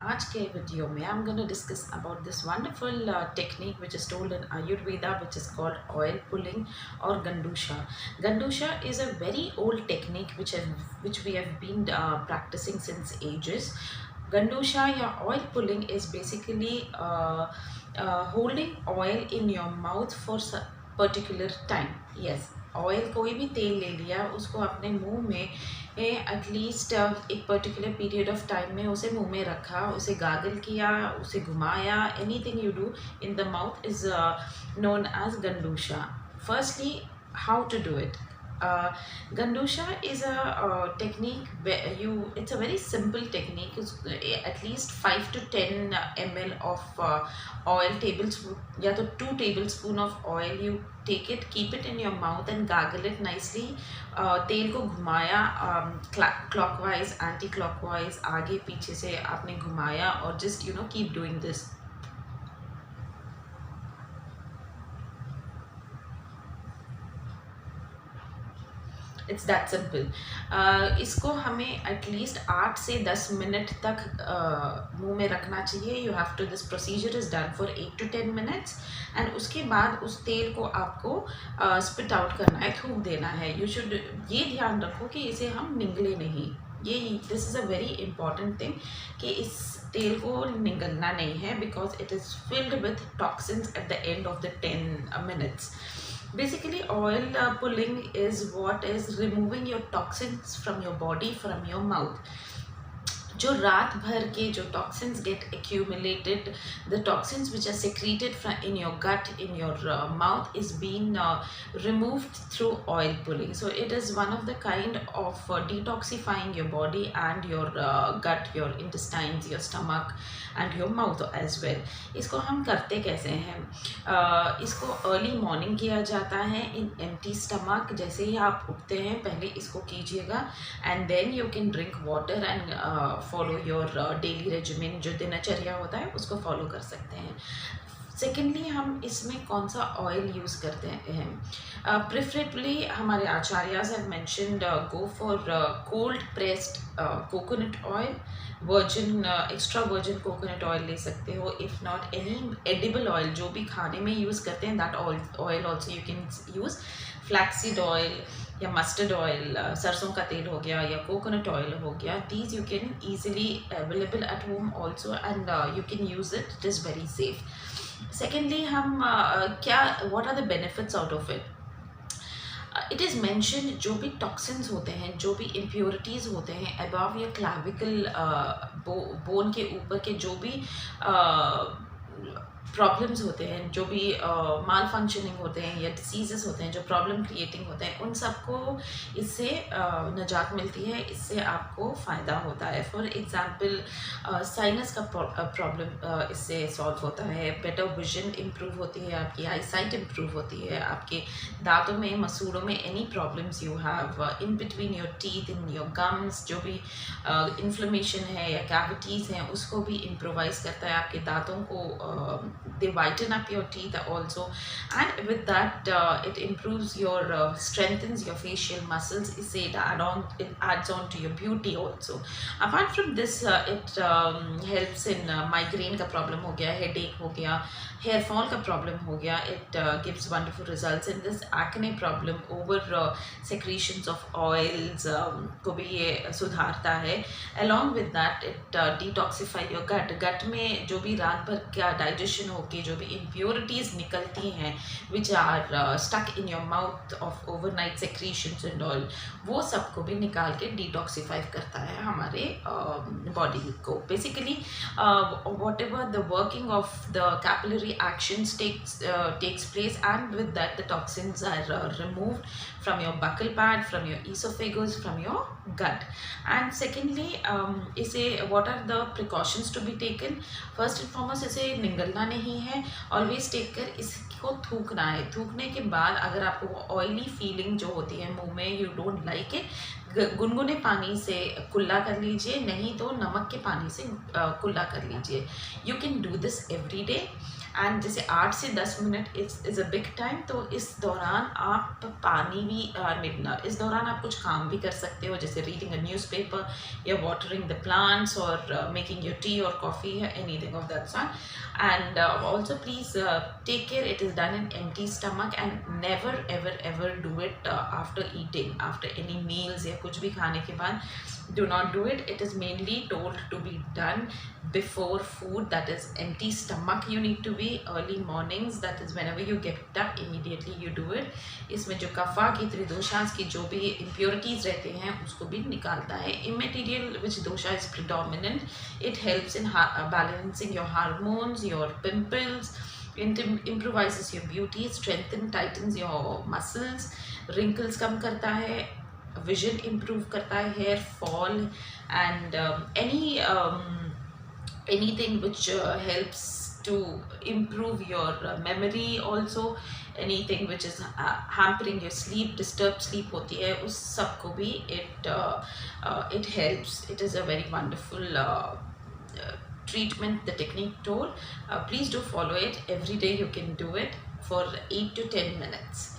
आज के वीडियो में I'm going to discuss about this wonderful technique which is told in Ayurveda, which is called oil pulling or Gandusha. Gandusha is a very old technique which we have been practicing since ages. Gandusha या oil pulling is basically holding oil in your mouth for particular time. Yes, oil कोई भी तेल ले लिया उसको अपने मुंह में एटलीस्ट एक पर्टिकुलर पीरियड ऑफ टाइम में उसे मुंह में रखा, उसे गागल किया, उसे घुमाया. Anything you do in the mouth is known as Gandusha. Firstly, how to do it? Gandusha is a technique where it's a very simple technique. It's at least 5 to 10 ml of oil, tablespoon या तो 2 tablespoon of oil. You take it, keep it in your mouth and gargle it nicely. तेल को घुमाया clockwise, anti clockwise, आगे पीछे से आपने घुमाया और just keep doing this. It's that simple. इसको हमें एटलीस्ट 8 से 10 मिनट तक मुंह में रखना चाहिए. You have to this procedure is done for 8 to 10 minutes and उसके बाद उस तेल को आपको स्पिट आउट करना है, थूक देना है. यू शुड ये ध्यान रखो कि इसे हम निगले नहीं. ये this is a very important thing कि इस तेल को निगलना नहीं है because it is filled with toxins at the end of the 10 minutes. Basically, oil pulling is what is removing your toxins from your body, from your mouth. जो रात भर के जो toxins get accumulated, the toxins which are secreted from in your gut, in your mouth is being removed through oil pulling. So it is one of the kind of detoxifying your body and your gut, your intestines, your stomach and your mouth as well. इसको हम करते कैसे हैं? इसको early morning किया जाता है इन empty stomach. जैसे ही आप उठते हैं पहले इसको कीजिएगा and then you can drink water and follow your daily regiment. जो दिनचर्या होता है उसको फॉलो कर सकते हैं. सेकेंडली, हम इसमें कौन सा ऑयल यूज़ करते हैं? प्रेफरेबली हमारे Acharyas have mentioned go for cold pressed coconut oil. Virgin extra virgin coconut oil ले सकते हो. If not any edible oil जो भी खाने में यूज़ करते हैं, that oil also you can use. Flaxseed oil या मस्टर्ड ऑयल, सरसों का तेल हो गया या कोकोनट ऑयल हो गया. These you can easily available at home also and you can use it. It is very safe. Secondly, हम what are the benefits out of it? It is mention जो भी टॉक्सिन्स होते हैं, जो भी impurities होते हैं अबव या क्लाविकल बोन के ऊपर के जो भी प्रॉब्लम्स होते हैं, जो भी माल फंक्शनिंग होते हैं या डिसीजेस होते हैं जो प्रॉब्लम क्रिएटिंग होते हैं, उन सबको इससे निजात मिलती है. इससे आपको फ़ायदा होता है. फॉर एग्ज़ाम्पल, साइनस का प्रॉब्लम इससे सॉल्व होता है. बेटर विजन इम्प्रूव होती है, आपकी आई साइट इम्प्रूव होती है, आपके दांतों में, मसूड़ों में any problems you have in between your teeth, in your gums, जो भी इन्फ्लेमेशन है या कैविटीज़ हैं उसको भी इम्प्रोवाइज़ करता है. आपके दांतों को they whiten up your teeth also, and with that it improves your strengthens your facial muscles. It adds on to your beauty also. Apart from this, it helps in migraine का problem हो गया, headache हो गया, hair fall का problem हो गया. It gives wonderful results in this acne problem. Over secretions of oils को भी ये सुधारता है. Along with that, it detoxify your gut में जो भी रात भर का डाइजेशन होके जो भी इम्प्योरिटीज़ निकलती हैं which are stuck in your mouth of overnight secretions and all, वो सबको भी निकाल के डिटॉक्सीफाई करता है हमारे बॉडी को. Basically what ever the working of the capillary actions takes place, and with that the toxins are removed from your buccal pad, from your esophagus, from your gut. And secondly, इसे what are the precautions to be taken? First and foremost, इसे निगलना नहीं है. Always take कर इसको थूकना है. थूकने के बाद अगर आपको ऑयली फीलिंग जो होती है मुंह में, यू डोंट लाइक इट, गुनगुने पानी से कुल्ला कर लीजिए, नहीं तो नमक के पानी से कुल्ला कर लीजिए। You can do this every day. And जैसे 8 से 10 minute is a big time, तो इस दौरान आप पानी भी इस दौरान आप कुछ काम भी कर सकते हो, जैसे रीडिंग अ न्यूज़पेपर या वाटरिंग द प्लांट्स और मेकिंग योर टी और coffee, anything of that sort. And also please take care, it is done in empty stomach and never ever ever do it after eating, after any meals या कुछ भी खाने के बाद। Do not do it. It is mainly told to be done before food, that is empty stomach. You need to be early mornings, that is whenever you get up immediately you do it. इसमें जो कफा की त्रिदोषास की जो भी impurities रहते हैं उसको भी निकालता है। Immaterial which dosha is predominant, it helps in balancing your hormones, your pimples, improvises your beauty, tightens your muscles, wrinkles कम करता है, विजन इम्प्रूव करता है, hair fall and anything which helps to improve your memory also, anything which is hampering your sleep, disturbed sleep होती है, उस सब को भी it helps. It is a very wonderful treatment, the technique told. Please do follow it every day. You can do it for 8 to 10 minutes.